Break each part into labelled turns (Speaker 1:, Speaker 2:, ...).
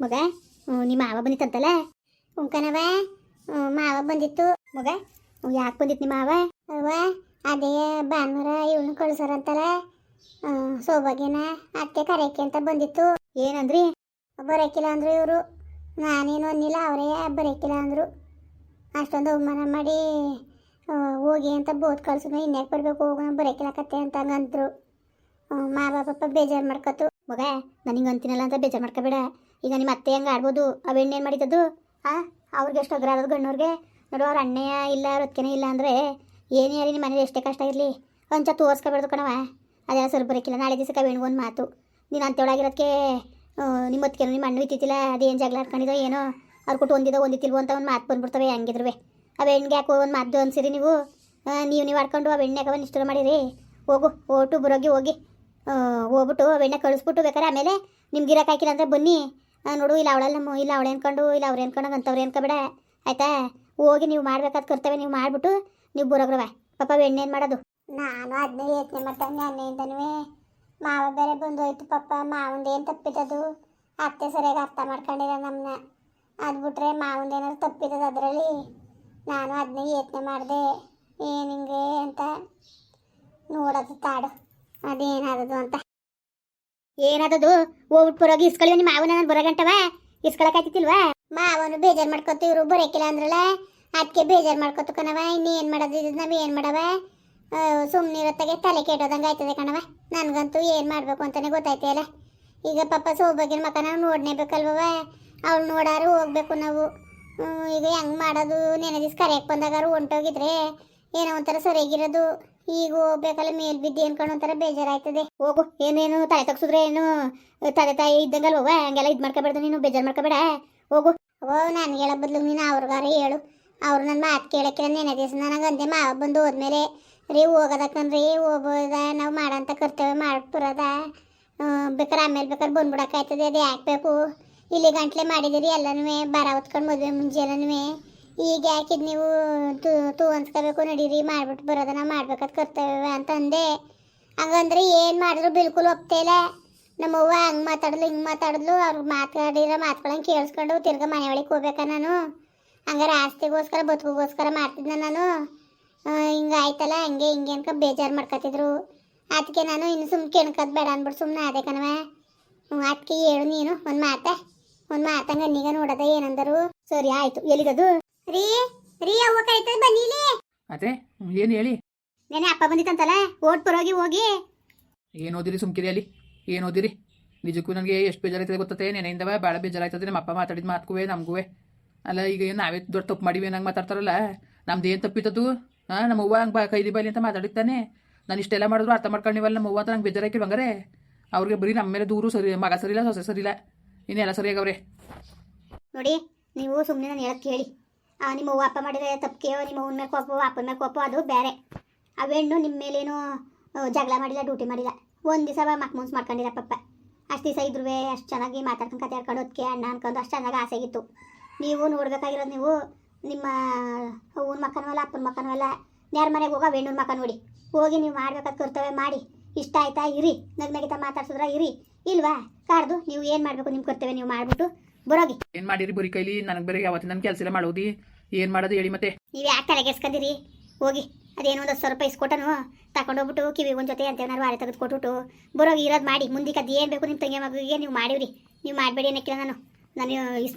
Speaker 1: ಮಗ ನಿಮ್ಮ ಮಾವ ಬಂದಿತ್ತಂತಲ್ಲ ಉಂಕನವ ಮಾವ ಬಂದಿತ್ತು ಮಗ ಯಾಕೆ ಬಂದಿತ್ತು ನಿಮ್ಮ ಮಾವ ಅವ್ವ ಅದೇ ಭಾನುವಾರ ಇವಳನ್ನ ಕಳ್ಸೋರಂತಲ್ಲ ಸೌಭಾಗ್ಯನ ಅತ್ತೆ ಕರೆಯಕ್ಕೆ ಅಂತ ಬಂದಿತ್ತು ಏನಂದ್ರಿ ಬರೋಕ್ಕಿಲ್ಲ ಅಂದರು ಇವರು ನಾನೇನು ಅನ್ನಿಲ್ಲ ಅವರೇ ಬರೋಕ್ಕಿಲ್ಲ ಅಂದರು ಅಷ್ಟೊಂದು ಅವಮಾನ ಮಾಡಿ ಹೋಗಿ ಅಂತ ಬೋದ್ ಕಳ್ಸಿದ್ನ ಇನ್ಯಾಕೆ ಬರಬೇಕು ಹೋಗೋಣ ಬರೋಕ್ಕಿಲ್ಲ ಕತ್ತೆ ಅಂತ ಹಂಗಂತರು ಮಾವ ಪಾಪ ಬೇಜಾರು ಮಾಡ್ಕೊತು ಮಗ ನನಗೆ ಅಂತೀನಲ್ಲ ಅಂತ ಬೇಜಾರು ಮಾಡ್ಕೋಬೇಡ ಈಗ ನಿಮ್ಮ ಅತ್ತೆ ಹಂಗೆ ಆಡ್ಬೋದು ಆ ಹೆಣ್ಣೇನು ಮಾಡಿದ್ದದು ಅವ್ರಿಗೆ ಎಷ್ಟು ಅಗ್ರಾದದು ಗಣ್ಣವ್ರಿಗೆ ನೋಡು ಅವ್ರ ಅಣ್ಣಯ್ಯ ಇಲ್ಲ ರೊಕ್ಕನೇ ಇಲ್ಲ ಅಂದರೆ ಏನೇ ಯಾರಿ ನಿಮ್ಮ ಮನೇಲಿ ಎಷ್ಟೇ ಕಷ್ಟ ಇರಲಿ ಒಂಚ ತೋರಿಸ್ಕೊಬಾರ್ದು ಕಣವ ಅದೆಲ್ಲ ಸ್ವಲ್ಪ ಬರೋಕ್ಕಿಲ್ಲ ನಾಳೆ ದಿವಸಕ್ಕೆ ಹೆಣ್ಗೊಂದು ಮಾತು ನೀನು ಅಂತೆಯೊಳಗಿರೋದಕ್ಕೆ ನಿಮ್ಮ ಹೊತ್ತಿಗೆ ನಿಮ್ಮ ಅಣ್ಣ ಇತ್ತಿಲ್ಲ ಅದೇನು ಜಗಳ ಆಡ್ಕೊಂಡಿದ್ದೋ ಏನೋ ಅವ್ರು ಕೊಟ್ಟು ಒಂದಿತ್ತಿಲ್ವೋ ಅಂತ ಒಂದು ಮಾತು ಬಂದ್ಬಿಡ್ತವೆ ಹಂಗಿದ್ರುವೆ ಆ ಹೆಣ್ಗೆ ಯಾಕೋ ಒಂದು ಮಾತು ಅನ್ಸಿರಿ ನೀವು ನೀವು ಆಡ್ಕೊಂಡು ಆ ಹೆಣ್ಣೆ ಯಾಕೆ ಇಷ್ಟ ಮಾಡಿರಿ ಹೋಗು ಓಟು ಬರೋಗಿ ಹೋಗಿ ಹೋಗ್ಬಿಟ್ಟು ಬೆಣ್ಣೆ ಕಳಿಸ್ಬಿಟ್ಟು ಬೇಕಾರೆ ಆಮೇಲೆ ನಿಮ್ಗೆ ಇರೋಕೆ ಹಾಕಿಲ್ಲ ಅಂದರೆ ಬನ್ನಿ ನೋಡು ಇಲ್ಲ ಅವಳಲ್ಲ ಇಲ್ಲ ಅವಳೆ ಅನ್ಕೊಂಡು ಇಲ್ಲ ಅವ್ರು ಅನ್ಕೊಂಡು ಅಂಥವ್ರು ಅನ್ಕೋಬೇಡ ಆಯಿತಾ ಹೋಗಿ ನೀವು ಮಾಡ್ಬೇಕಾದ ಕರ್ತವೆ ನೀವು ಮಾಡಿಬಿಟ್ಟು ನೀವು ಬರೋಗ್ರವ ಪಾಪ ಬೆಣ್ಣೇನು ಮಾಡೋದು ನಾನು ಅದನ್ನೇ ಯೋಚನೆ ಮಾಡ್ತಾನೆ ಅನ್ನೆಯಿಂದನೂ ಮಾವ ಬೇರೆ ಬಂದು ಹೋಯ್ತು ಪಾಪ ಮಾವಂದೇನು ತಪ್ಪಿದ್ದದು ಅತ್ತೆ ಸರಿಯಾಗಿ ಅರ್ಥ ಮಾಡ್ಕೊಂಡಿಲ್ಲ ನಮ್ಮನ್ನ ಅದು ಬಿಟ್ರೆ ಮಾವಂದೇನಾದ್ರು ತಪ್ಪಿದ್ದದು ಅದರಲ್ಲಿ ನಾನು ಅದನ್ನೇ ಯೋಚನೆ ಮಾಡಿದೆ ಏನು ಹಿಂಗೆ ಅಂತ ನೋಡೋದು ತಾಡು ಅದೇನಾದದು ಅಂತ ಏನಾದದು ಹೋಗ್ಬಿಟ್ಟು ಬರೋಗಿ ಇಸ್ಕೊಳ್ಳಿ ನಿಮ್ಮ ಮಾವನ ನಾನು ಬರೋಗಂಟವ ಇಸ್ಕೊಳಕಾಯ್ತಿಲ್ವಾ ಮಾವನು ಬೇಜಾರು ಮಾಡ್ಕೊತು ಇವರು ಬರೋಕಿಲ್ಲ ಅಂದ್ರಲ್ಲ ಅದಕ್ಕೆ ಬೇಜಾರು ಮಾಡ್ಕೊತು ಕಣವ ಇನ್ನೇನು ಮಾಡೋದು ಇದು ನಾವು ಏನು ಮಾಡವ ಸುಮ್ಮನೆ ಇರತ್ತಾಗೆ ತಲೆ ಕೆಟ್ಟೋದಂಗೆ ಆಯ್ತದೆ ಕಣವ ನನಗಂತೂ ಏನು ಮಾಡಬೇಕು ಅಂತಲೇ ಗೊತ್ತಾಯ್ತಿಲ್ಲ ಈಗ ಪಾಪ ಸೌಭಾಗ್ಯನ ಮಕ್ಕ ನಾವು ನೋಡನೇಬೇಕಲ್ವವ ಅವ್ಳು ನೋಡಾರು ಹೋಗ್ಬೇಕು ನಾವು ಈಗ ಹೆಂಗೆ ಮಾಡೋದು ನೆನೆ ದಿವ್ಸ ಕರೆಯಕ್ಕೆ ಬಂದಾಗಾರು ಹೊಂಟೋಗಿದ್ರೆ ಏನೋ ಒಂಥರ ಸರಿಯಾಗಿರೋದು ಈಗ ಹೋಗ್ಬೇಕಲ್ಲ ಮೇಲ್ ಬಿದ್ದು ಅನ್ಕೊಂಡು ಒಂಥರ ಬೇಜಾರಾಯ್ತದೆ ಹೋಗು ಏನೇನು ತಲೆ ತಗ್ಸಿದ್ರೆ ಏನು ತಂದೆ ತಾಯಿ ಇದ್ದಂಗಲ್ವ ಹಂಗೆಲ್ಲ ಇದು ಮಾಡ್ಕೋಬೇಡ್ದು ನೀನು ಬೇಜಾರು ಮಾಡ್ಕೋಬೇಡ ಹೋಗು ನಾನು ಹೇಳೋ ಬದಲು ನೀನು ಅವ್ರಿಗಾರ ಹೇಳು ಅವ್ರು ನನ್ನ ಮಾತು ಕೇಳೋಕ್ಕಿಲ್ಲ ನೆನೆ ದಿವಸ ನನಗೆ ಅಂದೆ ಮಾವ ಬಂದು ಹೋದ್ಮೇಲೆ ರೀ ಹೋಗೋದಕ್ಕಂದ್ರಿ ಹೋಗ್ಬೋದ ನಾವು ಮಾಡೋಂಥ ಕರ್ತವ್ಯ ಮಾಡ್ಬಿಡೋದ ಬೇಕಾರೆ ಆಮೇಲೆ ಬೇಕಾದ್ರೆ ಬಂದ್ಬಿಡೋಕ್ಕಾಯ್ತದೆ ಅದು ಯಾಕಬೇಕು ಇಲ್ಲಿ ಗಂಟ್ಲೆ ಮಾಡಿದಿರಿ ಎಲ್ಲನೂ ಬರ ಹೊತ್ಕೊಂಡು ಮದುವೆ ಮುಂಜಾನೂ ಈಗ ಯಾಕಿದ್ ನೀವು ತೂ ಅನ್ಸ್ಕೋಬೇಕು ನಡೀರಿ ಮಾಡ್ಬಿಟ್ಟು ಬರೋದ ನಾವು ಮಾಡ್ಬೇಕಾದ ಕರ್ತವ್ಯ ಅಂತ ಅಂದೆ ಹಂಗಂದ್ರೆ ಏನು ಮಾಡಿದ್ರು ಬಿಲ್ಕುಲ್ ಒಪ್ತೇ ಇಲ್ಲ ನಮ್ಮವ್ವ ಹಂಗೆ ಮಾತಾಡಿದ್ಲು ಹಿಂಗೆ ಮಾತಾಡಿದ್ಲು ಅವ್ರು ಮಾತಾಡಿರೋ ಮಾತುಗಳನ್ನ ಕೇಳಿಸ್ಕೊಂಡು ತಿರ್ಗಾ ಮನೆ ಒಳಗೆ ಹೋಗ್ಬೇಕಾ ನಾನು ಹಂಗಾರೆ ಆಸ್ತಿಗೋಸ್ಕರ ಬದುಕಿಗೋಸ್ಕರ ಮಾಡ್ತಿದ್ದೆ ನಾನು ಹಿಂಗೆ ಆಯ್ತಲ್ಲ ಹಂಗೆ ಹಿಂಗೆ ಅನ್ಕ ಬೇಜಾರು ಮಾಡ್ಕೊತಿದ್ರು ಅದಕ್ಕೆ ನಾನು ಇನ್ನು ಸುಮ್ಮನೆ ಕೆಣ್ಕೋದು ಬೇಡ ಅಂದ್ಬಿಟ್ಟು ಸುಮ್ಮನೆ ಅದೇ ಕಣವ ಅದಕ್ಕೆ ಹೇಳು ನೀನು ಒಂದು ಮಾತಂಗೆ ಅನ್ನೀಗ ನೋಡೋದ ಏನಂದರು ಸರಿ ಆಯಿತು ಎಲ್ಲಿಗದು ರೀ ರೀ ಅವ್ವ ಕೈತದ ಬನ್ನಿಲಿ
Speaker 2: ಅದೇ ಏನು ಹೇಳಿ
Speaker 1: ನೆನೆ ಅಪ್ಪ ಬಂದಿತ್ತಂತಲ್ಲ ಓಟ್ ಬರೋಗಿ ಹೋಗಿ
Speaker 2: ಏನು ಓದಿರಿ ಸುಮ್ಕಿರಿ ಅಲ್ಲಿ ಏನು ಓದಿರಿ ನಿಜಕ್ಕೂ ನನಗೆ ಎಷ್ಟು ಬೇಜಾರಾಯ್ತದೆ ಗೊತ್ತತೆ ನೆನೆಯಿಂದವ ಭಾಳ ಬೇಜಾರಾಯ್ತದೆ ನಮ್ಮ ಅಪ್ಪ ಮಾತಾಡಿದ ಮಾತುಕುವೆ ನಮಗೂ ಅಲ್ಲ ಈಗ ಏನು ನಾವೇ ದೊಡ್ಡ ತಪ್ಪು ಮಾಡಿವಿ ನಂಗೆ ಮಾತಾಡ್ತಾರಲ್ಲ ನಮ್ದು ಏನು ತಪ್ಪಿತ್ತದು ನಮ್ಮ ಅವ್ವ ಹಂಗೆ ಕೈಲಿ ಬೈಲಿ ಅಂತ ಮಾತಾಡಿತ್ತಾನೆ ನಾನು ಇಷ್ಟೆಲ್ಲ ಮಾಡಿದ್ರು ಅರ್ಥ ಮಾಡ್ಕೊಂಡಿವಲ್ಲ ನಮ್ಮ ಅವ್ವ ಅಂತ ನಂಗೆ ಬೇಜಾರಾಕಿಲ್ಲ ಹಂಗಾರೆ ಅವ್ರಿಗೆ ಬರೀ ನಮ್ಮ ಮೇಲೆ ದೂರು ಸರಿ ಮಗ ಸರಿಯಿಲ್ಲ ಸೊಸೆ ಸರಿಯಿಲ್ಲ ಇನ್ನೆಲ್ಲ ಸರಿಯಾಗವ್ರೆ
Speaker 1: ನೋಡಿ ನೀವು ಸುಮ್ಮನೆ ನಾನು ಹೇಳಕ್ಕೆ ಕೇಳಿ ನಿಮ್ಮ ಅವ್ವ ಅಪ್ಪ ಮಾಡಿದ್ರೆ ತಪ್ಪಿಗೆ ನಿಮ್ಮ ಅವ್ನ ಮೇಲೆ ಕೋಪ ಅಪ್ಪನ ಮೇಲೆ ಕೋಪ ಅದು ಬೇರೆ ಅವೆಣ್ಣು ನಿಮ್ಮ ಮೇಲೇನು ಜಗಳ ಮಾಡಿಲ್ಲ ಡ್ಯೂಟಿ ಮಾಡಿಲ್ಲ ಒಂದು ದಿವಸ ಮಕ್ಮನ್ಸ್ ಮಾಡ್ಕೊಂಡಿರ ಪಪ್ಪ ಅಷ್ಟು ದಿವಸ ಇದ್ರೂ ಅಷ್ಟು ಚೆನ್ನಾಗಿ ಮಾತಾಡ್ಕೊಂಡು ಕತೆ ಹೇಳ್ಕೊಂಡು ಅದಕ್ಕೆ ಅಣ್ಣ ಅನ್ಕೊಂಡು ಅಷ್ಟು ಚೆನ್ನಾಗಿ ಆಸೆಗಿತ್ತು ನೀವು ನೋಡ್ಬೇಕಾಗಿರೋದು ನೀವು ನಿಮ್ಮ ಅವ್ವನ ಮಕ್ಕನವಲ್ಲ ಅಪ್ಪನ ಮಕ್ಕನವಲ್ಲ ನ್ಯಾರ ಮನೆಗೆ ಹೋಗೋ ಹೆಣ್ಣು ಮಕ್ಕ ನೋಡಿ ಹೋಗಿ ನೀವು ಮಾಡ್ಬೇಕಾದ ಕರ್ತವ್ಯ ಮಾಡಿ ಇಷ್ಟ ಆಯ್ತಾ ಇರಿ ನಗ್ನಗಿತ ಮಾತಾಡ್ಸಿದ್ರ ಇರಿ ಇಲ್ವಾ ಕಾಡ್ದು ನೀವು ಏನು ಮಾಡಬೇಕು ನಿಮ್ಮ ಕರ್ತವ್ಯ ನೀವು ಮಾಡಿಬಿಟ್ಟು ಬರೋಗಿ
Speaker 2: ಏನು ಮಾಡಿರಿ ಬರೀ ಕೈಲಿ ನನಗೆ ಬೇರೆ ಯಾವತ್ತಿನ ನನ್ನ ಕೆಲಸ ಎಲ್ಲ ಮಾಡೋದು ಏನು ಮಾಡೋದು ಹೇಳಿ ಮತ್ತೆ
Speaker 1: ನೀವು ಯಾಕೆ ತಲೆಗೆಸ್ಕೊಂಡಿರಿ ಹೋಗಿ ಅದೇನೋ ಒಂದು 10 ರೂಪಾಯಿ ಇಸ್ಕೊಟ್ಟನು ತಗೊಂಡೋಗ್ಬಿಟ್ಟು ಕಿವಿಗೆ ಒಂದು ಜೊತೆ ಅಂತ ಏನಾರು ವಾರ ತೆಗೆದು ಕೊಟ್ಬಿಟ್ಟು ಬರೋಗಿ ಇರೋದು ಮಾಡಿ ಮುಂದಕ್ಕೆ ಅದು ಏನು ಬೇಕು ನಿಮ್ಮ ತಂಗಿ ಮಗುವಿಗೆ ನೀವು ಮಾಡಿವ್ರಿ ನೀವು ಮಾಡಬೇಡಿ ಅನ್ನಕ್ಕಿಲ್ಲ ನಾನು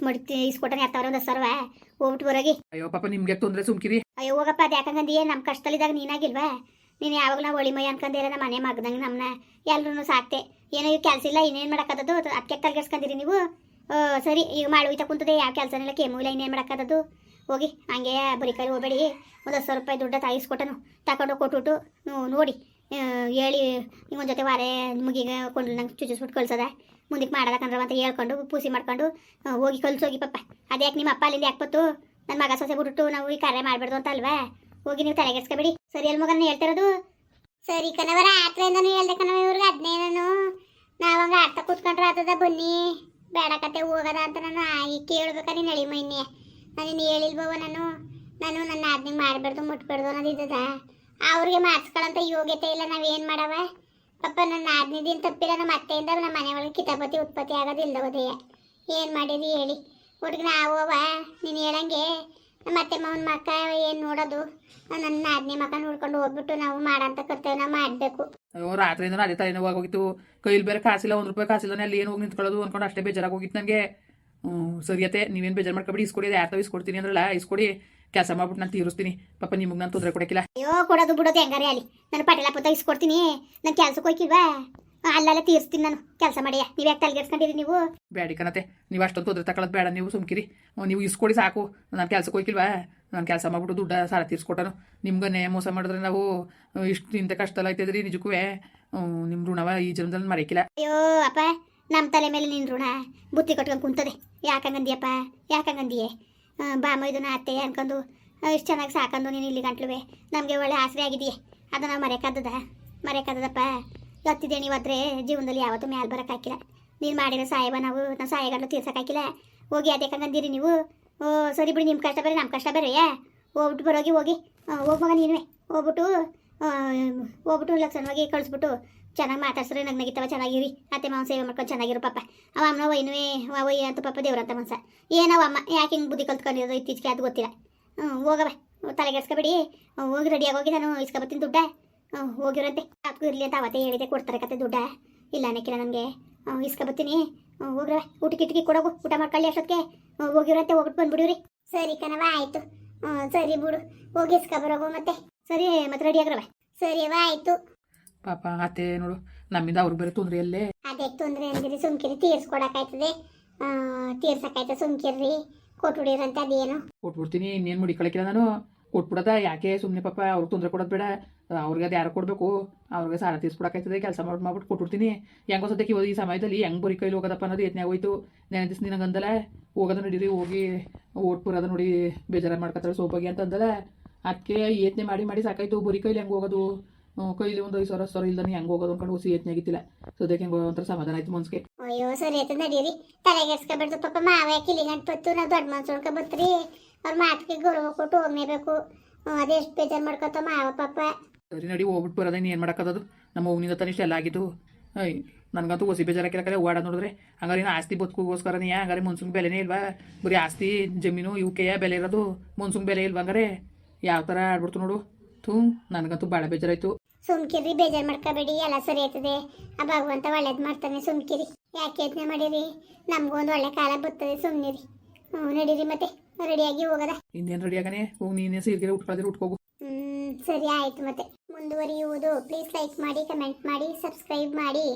Speaker 1: ಇಸ್ಕೊಟ್ಟನೆ ಇರ್ತಾವ್ರೆ ಒಂದು 10 ರೂಪಾಯಿ ಹೋಗ್ಬಿಟ್ಟು ಬರೋಗಿ
Speaker 2: ಅಯ್ಯೋ ಪಾಪ ನಿಮ್ಗೆ ತೊಂದರೆ ಸುಮ್ಕಿರಿ
Speaker 1: ಅಯ್ಯೋ ಹೋಗಪ್ಪ ಅದು ಯಾಕಂಗಂದಿಯೇ ನಮ್ಮ ಕಷ್ಟದಲ್ಲಿದ್ದಾಗ ನೀನಾಗಿಲ್ವಾ ನೀನು ಯಾವಾಗಲೂ ನಾವು ಒಳಿಮೈ ಅನ್ಕೊಂಡಿಲ್ಲ ನಮ್ಮ ಮನೆ ಮಗದಂಗೆ ನಮ್ಮನ್ನ ಎಲ್ಲರೂ ಸಾಕ್ತೆ ಏನೋ ಈಗ ಕೆಲಸ ಇಲ್ಲ ಇನ್ನೇನು ಮಾಡೋಕ್ಕದ್ದು ಅದಕ್ಕೆ ತಲೆಗೆಸ್ಕೊಂಡಿರಿ ನೀವು ಸರಿ ಈಗ ಮಾಡೋಯ್ತ ಕುಂತದೆ ಯಾವ ಕೆಲಸನೆಲ್ಲ ಕೆಮ್ಮು ಇಲ್ಲ ಇನ್ನೇನು ಮಾಡೋಕ್ಕದ್ದು ಹೋಗಿ ಹಂಗೆ ಬರೀ ಕೈ ಹೋಗಬೇಡಿ ಒಂದು 10 ರೂಪಾಯಿ ದುಡ್ಡು ತಾಯಿಸ್ಕೊಟ್ಟನು ತಗೊಂಡು ಕೊಟ್ಬಿಟ್ಟು ನೋಡಿ ಹೇಳಿ ನಿಮ್ಮೊಂದು ಜೊತೆ ವಾರೆ ಮುಗಿಗೆ ಕೊಂಡು ನಂಗೆ ಚುಚ್ಚಿಸ್ಬಿಟ್ಟು ಕಳ್ಸೋದ ಮುಂದಕ್ಕೆ ಮಾಡೋದಕ್ಕಂದ್ರೆ ಅಂತ ಹೇಳ್ಕೊಂಡು ಪೂಸಿ ಮಾಡ್ಕೊಂಡು ಹೋಗಿ ಕಳ್ಸೋಗಿ ಪಪ್ಪ ಅದ್ಯಾಕೆ ನಿಮ್ಮ ಅಪ್ಪ ಅಲ್ಲಿಂದ ಯಾಕೆ ನನ್ನ ಮಗ ಸೊಸೆ ಬಿಟ್ಬಿಟ್ಟು ನಾವು ಈ ಕಾರ್ಯ ಮಾಡಬಾರ್ದು ಅಂತ ಅಲ್ವಾ ಹೋಗಿ ನೀವು ತಲೆಗೆಸ್ಕೊಬೇಡಿ ಸರಿ ಅಲ್ ಮಗನ ಹೇಳ್ತಿರೋದು ಸರಿ ಕಣವರ ಆತ್ರೆಯಿಂದನೂ ಹೇಳ್ದೆ ಕಣವ ಇವ್ರಿಗೆ ಅದನ್ನೇ ನಾವು ಹಂಗೆ ಆಡ್ತಾ ಕೂತ್ಕೊಂಡ್ರೆ ಆತದ ಬನ್ನಿ ಬೇಡ ಕತೆ ಹೋಗೋದ ಅಂತ ನಾನು ಈಗ ಕೇಳ್ಬೇಕಾ ನೀನು ಎಳಿ ಮೈನೆ ನಾನೇನು ಹೇಳಿಲ್ಬವ ನಾನು ನನ್ನ ಆಜ್ಞೆಗೆ ಮಾಡಬಾರ್ದು ಮುಟ್ಬಾರ್ದು ಅನ್ನೋದು ಇದ್ದದ ಅವ್ರಿಗೆ ಮಾಡಿಸ್ಕೊಳ್ಳೋಂಥ ಯೋಗ್ಯತೆ ಇಲ್ಲ ನಾವೇನು ಮಾಡವ ಪಾಪ ನನ್ನ ಆಜ್ಞೆದೇನು ತಪ್ಪಿಲ್ಲ ನಮ್ಮ ಅತ್ತೆಯಿಂದ ನಮ್ಮ ಮನೆ ಒಳಗೆ ಕಿತಾಪತಿ ಉತ್ಪತ್ತಿ ಆಗೋದಿಲ್ಲ ಹೋದೆಯ ಏನು ಮಾಡಿರಿ ಹೇಳಿ ಹುಡುಗ ನಾವು ಅವ ನೀನು ಹೇಳಂಗೆ ಮತ್ತೆ ಮೌನ ಮಕ್ಕ ಏನು ನೋಡೋದು ನನ್ನ ನಾದನೇ ಮಕ್ಕ ನೋಡ್ಕೊಂಡು ಹೋಗ್ಬಿಟ್ಟು ನಾವು ಮಾಡೋಂಥ ಕರ್ತವ್ಯ ನಾವು ಮಾಡಬೇಕು.
Speaker 2: ಅಯ್ಯೋ ರಾತ್ರಿಯಿಂದ ಅದೇ ತಲೆನೋವಾಗಿ ಹೋಗಿತ್ತು. ಕೈಲಿ ಬೇರೆ ಕಾಸಿಲ್ಲ, 1 ರೂಪಾಯಿ ಕಾಸಿಲ್ಲ, ಅಲ್ಲಿ ಏನು ಹೋಗಿ ನಿಂತ್ಕೊಳ್ಳೋದು ಅನ್ಕೊಂಡು ಅಷ್ಟೇ ಬೇಜಾರಾಗಿ ಹೋಗಿತ್ತು ನನಗೆ. ಸರಿಯತೆ ನೀವೇನು ಬೇಜಾರು ಮಾಡ್ಕೊಬೇಡಿ, ಇಸ್ಕೊಡಿ, ಅದು ಯಾರ್ತಾವ ಇಸ್ಕೊಡ್ತೀನಿ ಅಂದ್ರಲ್ಲ, ಇಸ್ಕೊಡಿ, ಕೆಲಸ ಮಾಡ್ಬಿಟ್ಟು ನಾನು ತೀರಿಸ್ತೀನಿ. ಪಾಪ ನಿಮಗೆ ನಾನು ತೊಂದರೆ ಕೊಡೋಕ್ಕಿಲ್ಲ.
Speaker 1: ಅಯ್ಯೋ ಕೊಡೋದು ಬಿಡೋದು ಹೆಂಗಾರೆ ಅಲ್ಲಿ, ನಾನು ಪಟೇಲ ಪುತ್ತ ಇಸ್ಕೊಡ್ತೀನಿ. ನಾನು ಕೆಲ್ಸಕ್ಕೆ ಹೋಯ್ಕಿಲ್ವಾ, ಅಲ್ಲೆಲ್ಲ ತೀರಿಸ್ತೀನಿ ನಾನು ಕೆಲಸ ಮಾಡಿ. ನೀವು ಯಾಕೆ ತಲೆಗೆಡ್ಸ್ಕೊಂಡಿರಿ ನೀವು?
Speaker 2: ಬೇಡಿ ಕಣತೆ, ನೀವು ಅಷ್ಟೊಂದು ತೊಂದರೆ ತಗೊಳ್ಳೋದು ಬೇಡ, ನೀವು ಸುಮ್ಕಿರಿ. ನೀವು ಇಸ್ಕೊಡಿ ಸಾಕು. ನಾನು ಕೆಲ್ಸಕ್ಕೆ ಹೋಯ್ಕಿಲ್ವಾ, ನಾನು ಕೆಲಸ ಮಾಡ್ಬಿಟ್ಟು ದುಡ್ಡು ಸಾಲ ತೀರಿಸ್ಕೊಟ್ಟನು. ನಿಮ್ಗನ್ನೇ ಮೋಸ ಮಾಡಿದ್ರೆ ನಾವು ಇಷ್ಟು ಇಂಥ ಕಷ್ಟ ಎಲ್ಲ ಆಯ್ತದ್ರಿ. ನಿಜಕ್ಕೂ ನಿಮ್ಮ ಋಣವ ಈ ಜನ್ಮದಲ್ಲಿ ಮರೆಯಕ್ಕಿಲ್ಲ.
Speaker 1: ಅಯ್ಯೋ ಅಪ್ಪ, ನಮ್ಮ ತಲೆ ಮೇಲೆ ನಿನ್ನ ಋಣ ಬುತ್ತಿ ಕಟ್ಕೊಂಡು ಕುಂತದೆ. ಯಾಕಂಗಂದಿಯಪ್ಪ, ಯಾಕಂಗಂದಿಯೇ? ಬಾಮ ಇದನ್ನ ಅತ್ತೆ ಅನ್ಕೊಂಡು ಇಷ್ಟು ಚೆನ್ನಾಗಿ ಸಾಕಂದು ನೀನು ಇಲ್ಲಿ ಗಂಟ್ಲುವೆ ನಮಗೆ ಒಳ್ಳೆ ಆಸರೆ ಆಗಿದೆಯೇ. ಅದನ್ನು ನಾವು ಮರೆಯಕ್ಕಾದದಪ್ಪ. ಗೊತ್ತಿದೆ ನೀವು ಆದರೆ ಜೀವನದಲ್ಲಿ ಯಾವತ್ತೂ ಮ್ಯಾಲೆ ಬರೋಕ್ಕಾಗಿಲ್ಲ. ನೀನು ಮಾಡಿರೋ ಸಾಯವ ನಾವು ಸಾಯಗಂಟ್ಲು ತೀರ್ಸೋಕ್ಕಾಗಿಲ್ಲ. ಹೋಗಿ ಅದಕ್ಕಂಗಂದಿರಿ ನೀವು. ಓ ಸರಿ ಬಿಡಿ, ನಿಮ್ಮ ಕಷ್ಟ ಬೇರೆ ನಮ್ಮ ಕಷ್ಟ ಬೇರೆ. ಹೋಗ್ಬಿಟ್ಟು ಬರೋಗಿ ಹೋಗಿ ಹೋಗ್ಮಗ ನೀನು ಹೋಗ್ಬಿಟ್ಟು ಲಕ್ಷಣವಾಗಿ ಕಳಿಸ್ಬಿಟ್ಟು ಚೆನ್ನಾಗಿ ಮಾತಾಡ್ಸ್ರೆ ನಗಿತಾವ. ಚೆನ್ನಾಗಿರಿ ಅತ್ತೆ ಮಾವನ ಸೇವೆ ಮಾಡ್ಕೊಂಡು ಚೆನ್ನಾಗಿರು ಪಾಪ. ಅವ ಅಮ್ಮನ ವೈನುವೆ ವಯ್ಯ ಅಂತ ಪಾಪ ದೇವ್ರಂತ ಮನ್ಸ. ಏನವ ಅಮ್ಮ ಯಾಕೆ ಹಿಂಗೆ ಬುದ್ಧಿ ಕಲ್ತ್ಕೊಂಡಿರೋದು ಇತ್ತೀಚೆಗೆ ಅದು ಗೊತ್ತಿಲ್ಲ. ಹೋಗವ ತಲೆಗೆಡ್ಸ್ಕೊಬೇಡಿ. ಹೋಗಿ ರೆಡಿಯಾಗಿ ಹೋಗಿ ನಾನು ಇಸ್ಕೊಬತ್ತೀನಿ ದುಡ್ಡ. ಹೋಗಿರಂತೆ ಅದಕ್ಕೂ ಇರಲಿ ಅಂತ ಅವತ್ತೇ ಹೇಳಿದೆ, ಕೊಡ್ತಾರೆ ಕತೆ ದುಡ್ಡ ಇಲ್ಲ ಅನ್ನಕ್ಕಿಲ್ಲ ನನಗೆ. ಇಸ್ಕೊಬತ್ತೀನಿ, ಹೋಗ್ರವ. ಊಟಕ್ಕೆ ಕೊಡೋಗು, ಊಟ ಮಾಡ್ಕೊಳ್ಳಿ ಅಷ್ಟೊತ್ತಿಗೆ. ಹೋಗಿರಂತೆ, ಹೋಗ್ಬಿಟ್ಟು ಬಂದ್ಬಿಡಿವ್ರಿ. ಸರಿ ಕಣವ, ಆಯಿತು. ಸರಿ ಬಿಡು, ಹೋಗಿ ಇಸ್ಕೊಬರೋಗು ಮತ್ತೆ. ಸರಿ ಮತ್ತೆ ರೆಡಿ ಆಗ್ರವ. ಸರಿ ಅವ ಆಯಿತು.
Speaker 2: ಪಾಪ ಅತ್ತೆ ನೋಡು, ನಮ್ಮಿಂದ ಅವ್ರಿಗೆ ಬೇರೆ ತೊಂದರೆ ಅಲ್ಲೇ.
Speaker 1: ಅದಕ್ಕೆ ತೊಂದರೆ ಅಂದಿರಿ, ಸುಮ್ಕಿರಿ. ತೀರ್ಸ್ಕೊಡಕ್ಕಾಯ್ತದೆ, ತೀರ್ಸಕ್ಕಾಯ್ತದೆ, ಸುಮ್ಕಿರ್ರಿ. ಕೊಟ್ಬಿಡಿರಂತೆ ಅದೇನು.
Speaker 2: ಕೊಟ್ಬಿಡ್ತೀನಿ, ಇನ್ನೇನು ಮುಡಿಕೊಳಕಿಲ್ಲ ನಾನು. ಕೊಟ್ಬಿಡೋದ ಯಾಕೆ ಸುಮ್ಮನೆ ಪಾಪ ಅವ್ರಿಗೆ ತೊಂದರೆ ಕೊಡೋದು ಬೇಡ. ಅವ್ರಿಗೆ ಅದು ಯಾರು ಕೊಡಬೇಕು, ಅವ್ರಿಗೆ ಸಾಲ ತೀರ್ಸ್ಕೊಡಕ್ಕಾಯ್ತದೆ. ಕೆಲಸ ಮಾಡ್ಬಿಟ್ಟು ಕೊಟ್ಬಿಡ್ತೀನಿ. ಹೆಂಗೋ ಸದ್ಯಕ್ಕೆ ಈ ಸಮಯದಲ್ಲಿ ಹೆಂಗೆ ಬರೀ ಕೈಲಿ ಹೋಗೋದಪ್ಪ ಅನ್ನೋದು ಯತ್ನೆ ಆಗೋಯ್ತು. ನೆನೆ ದಿವ್ಸ ನಿನಗೆ ಅಂದಲ್ಲ, ಹೋಗೋದ ನಡೀರಿ, ಹೋಗಿ ಓಟ್ಪುರದ ನೋಡಿ ಬೇಜಾರು ಮಾಡ್ಕೊತಾಳೆ ಸೋಪಾಗಿ ಅಂತ ಅಂದಲ್ಲ. ಅದಕ್ಕೆ ಯತ್ನೆ ಮಾಡಿ ಸಾಕಾಯ್ತು. ಬರೀ ಕೈಲಿ ಹೆಂಗೆ ಹೋಗೋದು, ಕೈಲಿ ಒಂದು 5,000 10,000 ಇಲ್ದಾನೆ ಹೆಂಗೆ ಹೋಗೋದು ಅನ್ಕೊಂಡು ಹೊಸಿ ಯತ್ನೆ ಆಗಿತ್ತಿಲ್ಲ. ಸದ್ಯಕ್ಕೆ ಹೆಂಗೆ ಒಂಥರ ಸಮಾಧಾನ ಆಯ್ತು ಮನ್ಸಿಗೆ.
Speaker 1: ಅಯ್ಯೋ ಸರಿ ಆಯ್ತು, ನಡೀರಿ. ತಲೆಗೆಡ್ಸ್ಕೊಬಿಡ್ತು ಪಾಪ. ಮಾವ ಕಿಲಿ ಗಂಟು ನಾವು ದೊಡ್ಡ ಮನ್ಸು ಬತ್ರಿ. ಅವ್ರ ಮಾತಿಗೆ ಗೌರವ ಕೊಟ್ಟು ಹೋಗ್ನೇಬೇಕು. ಅದೆಷ್ಟು ಬೇಜಾರು ಮಾಡ್ಕೊತ ಮಾವ ಪಾಪ.
Speaker 2: ಸರಿ ನಡಿ, ಹೋಗ್ಬಿಟ್ಟು ಬರೋದ. ಏನು ಮಾಡೋಕ್ಕದು, ನಮ್ಮ ಅವ್ನಿಂದ ತಾನೇ ಇಷ್ಟೆಲ್ಲ ಆಗಿದ್ದು. ನನಗಂತೂ ಹೊಸಿ ಬೇಜಾರಾಕಿಲ್ಲ ಓಡ ನೋಡಿದ್ರೆ. ಹಂಗಾರೆ ಇನ್ನು ಆಸ್ತಿ ಬದುಕೋಗೋಸ್ಕರ ನೀ ಹಂಗಾರೆ ಮನ್ಸಂಗೆ ಬೆಲೆನೇ ಇಲ್ವಾ? ಬರೀ ಆಸ್ತಿ ಜಮೀನು ಇವಕ್ಕೆಯ ಬೆಲೆ ಇರೋದು, ಮನ್ಸಂಗೆ ಬೆಲೆ ಇಲ್ವಾ? ಹಂಗಾರೆ ಯಾವ ಥರ ಆಡ್ಬಿಡ್ತು ನೋಡು. ನನಗಂತೂ ಭಾಳ ಬೇಜಾರಾಯ್ತು.
Speaker 1: ಸುಮ್ಕಿರಿ, ಬೇಜಾರು ಮಾಡ್ಕೋಬೇಡಿ, ಎಲ್ಲ ಸರಿ ಆಯ್ತದೆ. ಆ ಭಗವಂತ ಒಳ್ಳೇದು ಮಾಡ್ತಾನೆ. ಸುಮ್ಕಿರಿ, ಯಾಕೆ ಯತ್ನೆ ಮಾಡಿರಿ? ನಮಗೂ ಒಂದು ಒಳ್ಳೆ ಕಾಲ ಬರ್ತದೆ. ಸುಮ್ಮನಿರಿ. ನಡೀರಿ ಮತ್ತೆ, ರೆಡಿಯಾಗಿ ಹೋಗದ.
Speaker 2: ಇನ್ನೇನು ರೆಡಿ ಆಗನೆ, ಹೋಗಿ ನೀನೇ ಸೀರೆಗೆ ಉಟ್ಕೊಳ್ಳೋದ್ರೆ ಉಟ್ಕೋಗು.
Speaker 1: ಸರಿ ಆಯ್ತು. ಮತ್ತೆ ಮುಂದುವರಿಯುವುದು. ಪ್ಲೀಸ್ ಲೈಕ್ ಮಾಡಿ, ಕಮೆಂಟ್ ಮಾಡಿ, ಸಬ್ಸ್ಕ್ರೈಬ್ ಮಾಡಿ.